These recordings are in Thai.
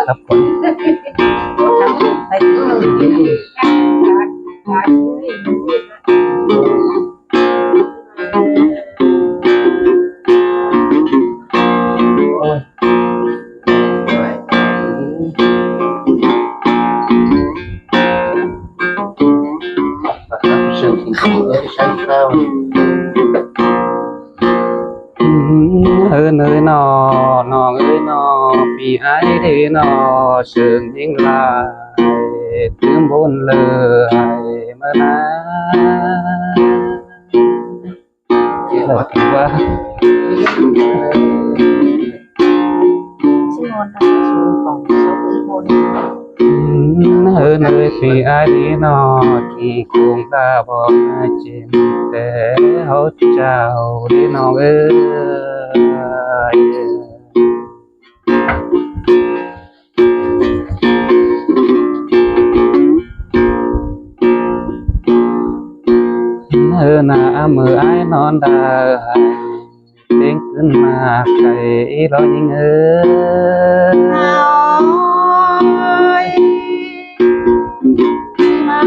ครับผมเออเนยนอนองเอ้ยนอปีไอเดนอเชิงยิ่งลายถึงบนเลยเมื่อนาเราคิดว่าชิมอนได้สูงของชาวอื่นหมดเออเนยปีไอเดนอที่คงตาบอกเจ็บแต่เขาเจ้าเดนอเอ้ยเออหน้ามือไอ้นอนได้เด้งขึ้นมาใส่รอยยิงเอ้ยมา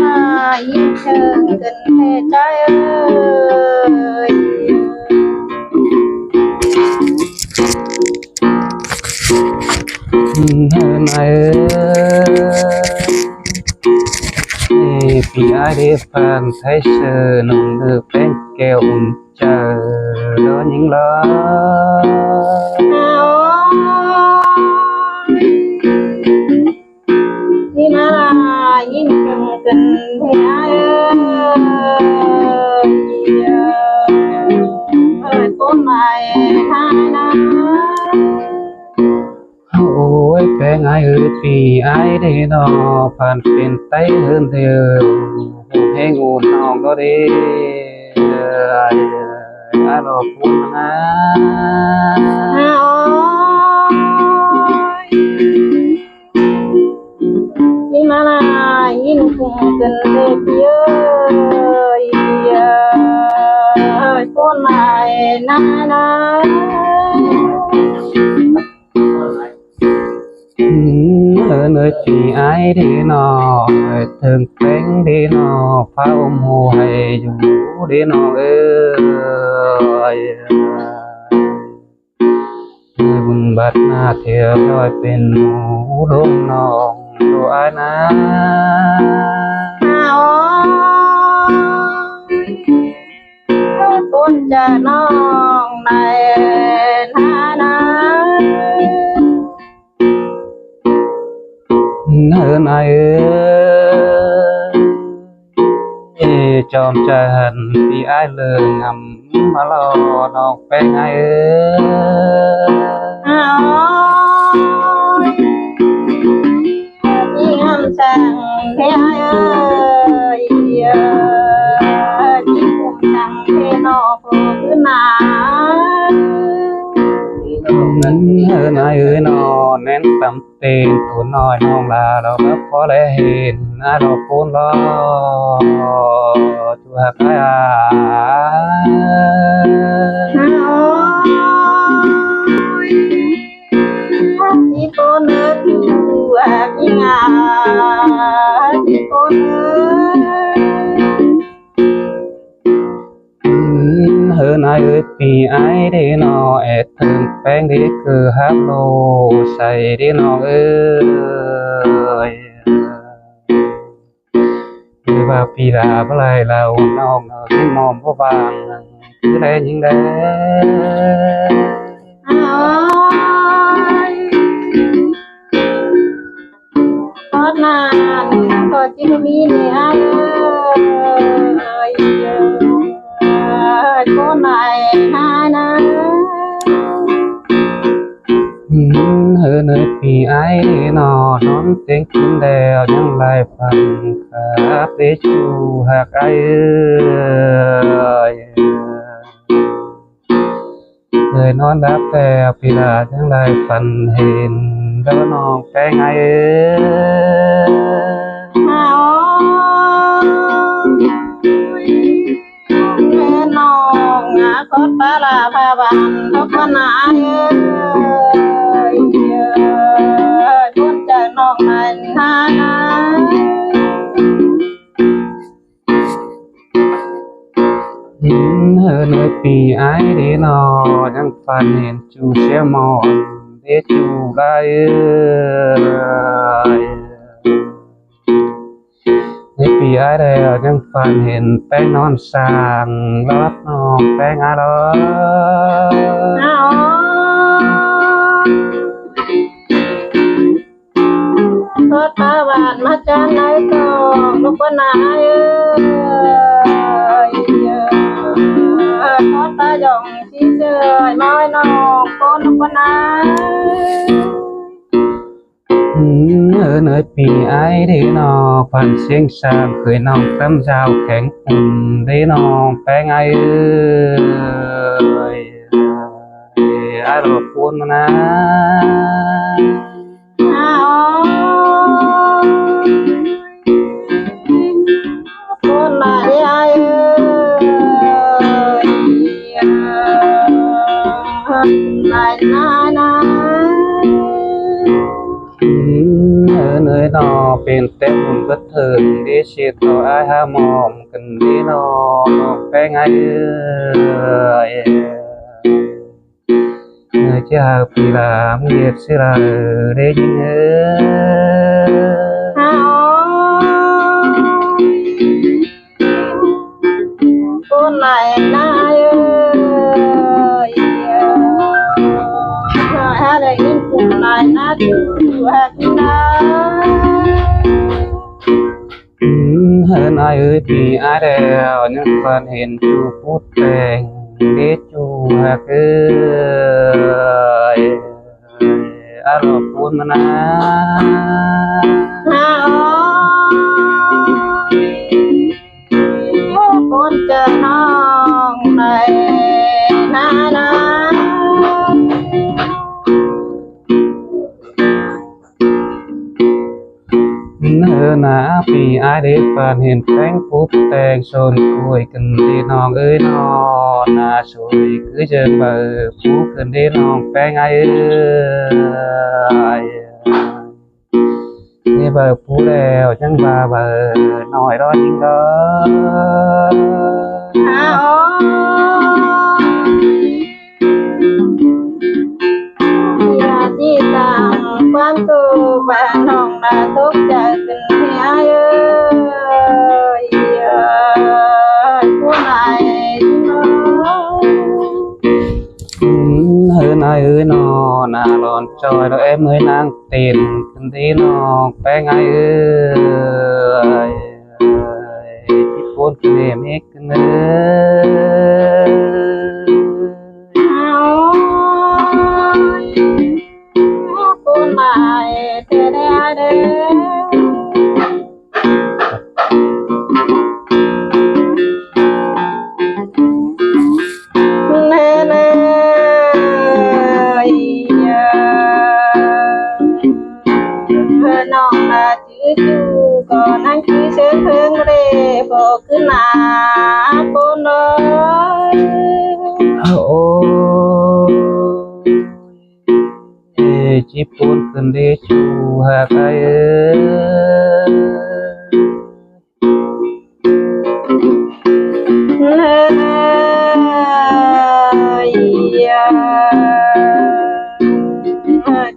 ยิ่งเชิงเกินแม่ใจเอ้ยเฮ้ยนายพี่ไอ้เด็กฟันไทยเชิญน้องเลือกเป็นแก้วอุ่นเจอแล้วยิงล้อนี่มายิ่งเชิงเกินแม่เอ้ยต้นไม้ท่านาโอ้ยแปลงไอ้เอ้ยพี่ไอ้เด็กน้องผ่านเป็นไตเฮินเดียวให้งูน้องก็ดีไอ้รอพูดนะนี่มายิ่งคงเกินเด็กเยอะต้นไม้นานาเออเนยปีไอ้ดีนอถึงเป็นดีนอเฝ้าหมู่ให้อยู่ดีนอเอ้ยบุญบัดหน้าเที่ยวลอยเป็นหนูลงน้องดูไอ้นะต้นจะน้องในนานาเนินไอ้เอ้ยจอมจันปีไอ้เลยงำมาลอน้องเป็นไงยิ่งงามจังเฮ้ยยิ่งคุ้มจังเทนอผู้ขึ้นนานั้นเอินไอเอ้ยนอแน่นตำเตนตัวน้อยน้องลาเราก็พอได้เห็นนะเราพูนรอจัวกายที่โปนเนื้อตัวยิ่งงาที่โปนเนื้เอินไอเอ้ยปีไอเดนอแอดถึงแป้งดีคือฮับโลใส่เดนอเอ้ยคือว่าปีลาเมื่อไรเราน้องที่มอมพ่อบางคือได้ยิงได้พอดนานพอจิมีเนี่ยคนไหนหานะเฮินเอ้ยปีไอนอนอนเต็งกินแล้วยังไล่ฟังครับได้ชูหักไอเคยนอนรับแล้วปีลายังไล่ฝันเห็นแล้วน้องแป้งไอน้องกอดปลาพาบันทบนาต้นจะ ปีไอ้ดีนอยังฝันเห็นจูเสียมอนเดจูได้ในปีไอ้แล้วยังฝันเห็นแป้งนอนสางรอดน้องแป้งอะไร ทอดปลาหวานมาจานไหนก็ลูกปนายทอดปลาหย่องชีเสยน้อยน้องคนลูกปนาย nơiปีai đi nó phần xuyên sang cười nòng tâm giao khánh đi nó bé ngay ơi ai rồi buồn mà na คนไหนไอ้ไหนนะ nơi nó bên tên hồn bất thường đi xịt nó ai ha mòm cần đi nó bé ngay ơi người cha vì là nghiệp sẽ là để nhữngคนไหนนะถ้าได้ยินคนไหนนะถือว่าได้ hơn ai ơi thì ai đều những phần hiện chu bút tèn để chu hạt ơi ai rồi buồn mà na คนเจอน้องในนา na vì ai để phần hiện cánh bút tèn sồn cùi cần đi non ơi nó na sôi cứ chờ bờ phú cần đi non bé ngay ơi nghe bờ phú đèo chẳng bờ nói đó nhưng đó อย่าที่ต่างความตัวบ้านน้องนาทุกใจเป็นเฮียผู้ไหน hơn ai ơi nó na lon trôi đó em ơi nàng tiền cần đi nó bé ngay ơi chỉ buồn cái niềm hết cái nơi ผู้ไหนเธอได้เด้เน่เน่น้องนาจื้อจูก็นั่งคือเชิญเพิ่งเร่บอกขึ้นหนาคนเอ้ย ôi chỉ buồn cần đi chu hạt ai ơi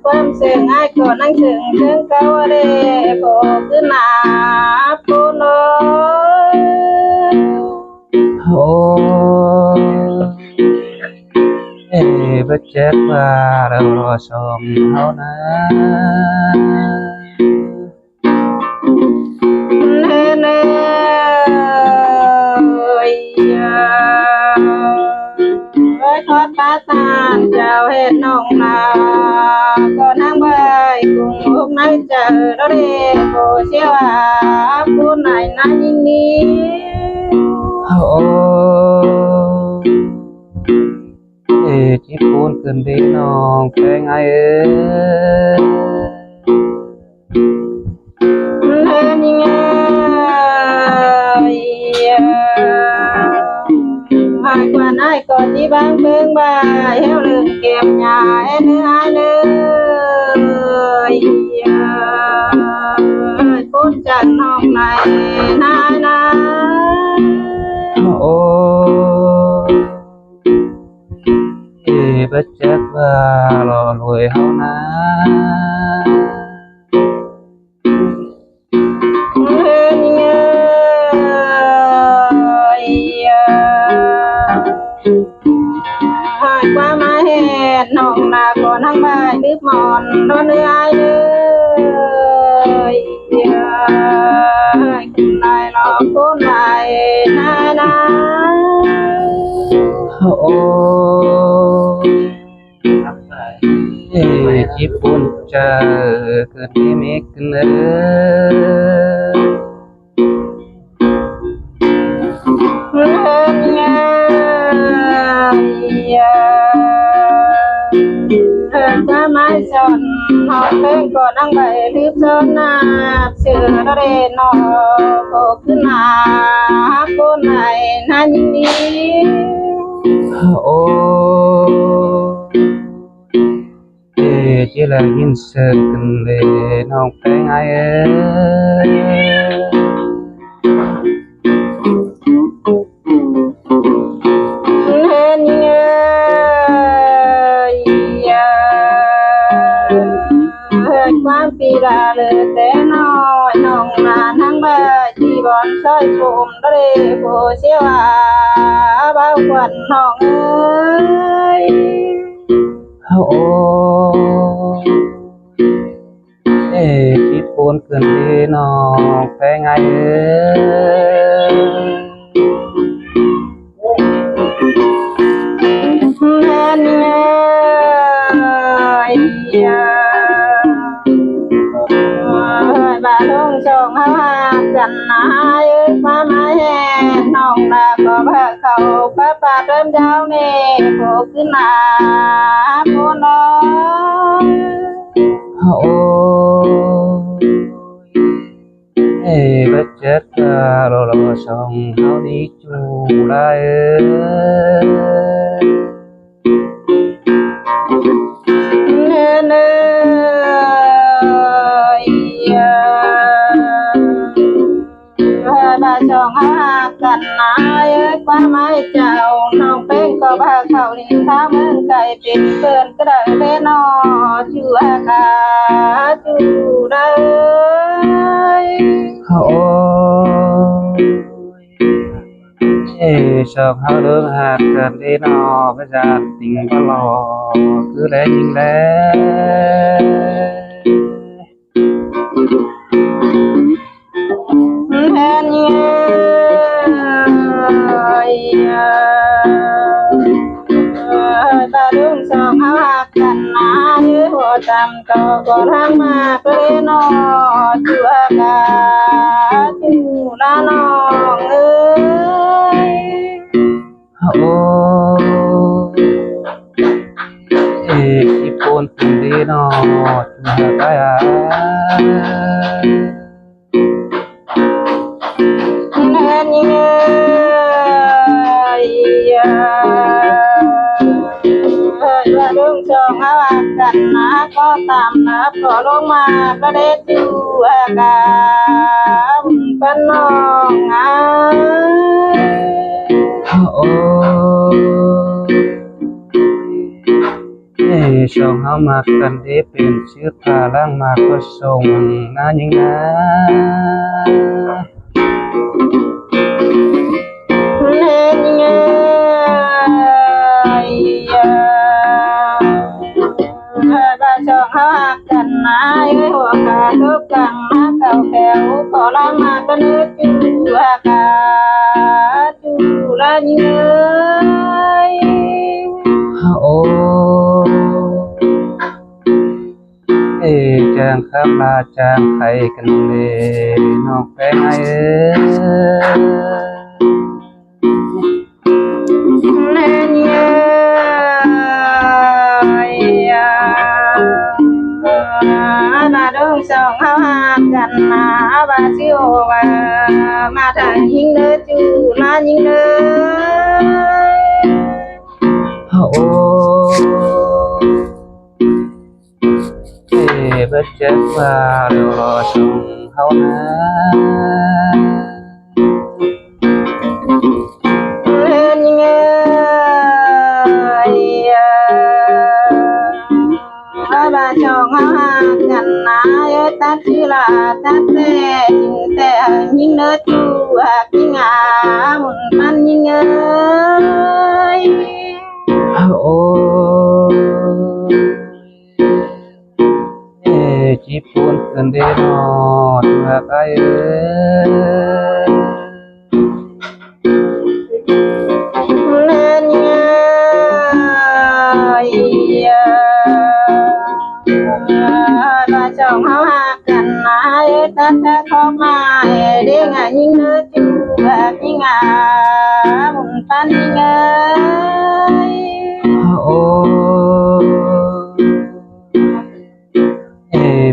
ความเสียงไอ้ก็นั่งเสียงเชิงเก้าเร่บอกขึ้นหนาคนเอ้ย ôi bất chết và đâu rồi xóm hao na เน่เน่ทอดปลาตาลเจ้าเห็ดน้องนาก็นั่งใบกุ้งลูกในเจอแล้วเร่โบเชียวผู้ไหนนั่นนี่ ôi chỉ buồn cần đi non bé ngay ơi เล่นยังไงหากว่าไหนก็ที่บางเพิ่งบ่ายเฮาลืมเก็บยาเนื้อเลยพูดจากน้องไหนนา ôi ว่ารอรวยเฮานะให้ความมาเฮ็ดน้องนาก่อนทั้งบ่ายนึกหมอนนอนเนื้อายเลยให้คุณนายรอคุณนายนายนะ โอ้ญี่ปุ่นเจอเกิดที่เมกเนอ เล่นไงก็ไม่สนหอบเพลงก็นั่งใบรีบเชิญหน้าเสือระเรนอโผล่ขึ้นมาคนไหนนั่นนี้ โอ้chỉ là nhìn sợ cần để nó cái aiเล่นไงความปีราเลยแต่น้อยน้องนานั่งใบที่บอนซอยผมระเรโผล่เสียว่าบ้าควันน้องเอ้ย ô chỉ buồn cần đi nó cái aiนั่นไงบ้านลงช่องหากันนายความหมายแห่น้องนาก็พาเขาป้าป่าเริ่มเจ้านี่โผล่ขึ้นมาโผล่น้อย ôi bất chất lo lo xong hao đi chu lại nên ơi bà chồng ha cần ai qua mai chào nông bên có bà khẩu đi tháo mương cày tìm cơn cái đời lên nó chưa cả chú đây ôi xong hao đường hạt cần đi nó bây giờ tình có lò cứ lẽ nhìn lẽ hẹn bà đường sông hao hạt cần ai hồ tầm to có thang mà lên nó chưa cả chú đã nó ơi ôi chỉ buồn cần đi nó chúng ta cái nên đường sông hao hạt cần có tạm có lông mà có để chú cả bên nong xong hao mặc cần điเป็นชื่อพาล่างมาก็ส่งนะยิงนะ bà chồng hao cần ai hồ cả lúc cần cầu kèo có lắm mà có nước chú cả chú là nhớ ô chàng khắp là chàng thầy cần lệ nó cái ai nên nhớ bà đường sông hao cần bà siêu mà thằng nhìn đứa chú là nhìn đứa ô bất chấp và lo sống hao na nên nhớ ta chỉ là ta sẽ nhìn tè nhìn nơi chu kinh à một pan nhìn ơi โอ้จีปูนขึ้นเดนอดเมื่อไกลlên là chồng háo hạ cần ai ta sẽ khó mà đi ngả nhìn nơi chu kinh à một pan nhìn ơi โอ้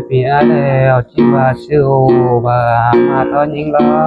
ปีอาแล้วจิว่าชื่อโอบามาตอนยิงล้อ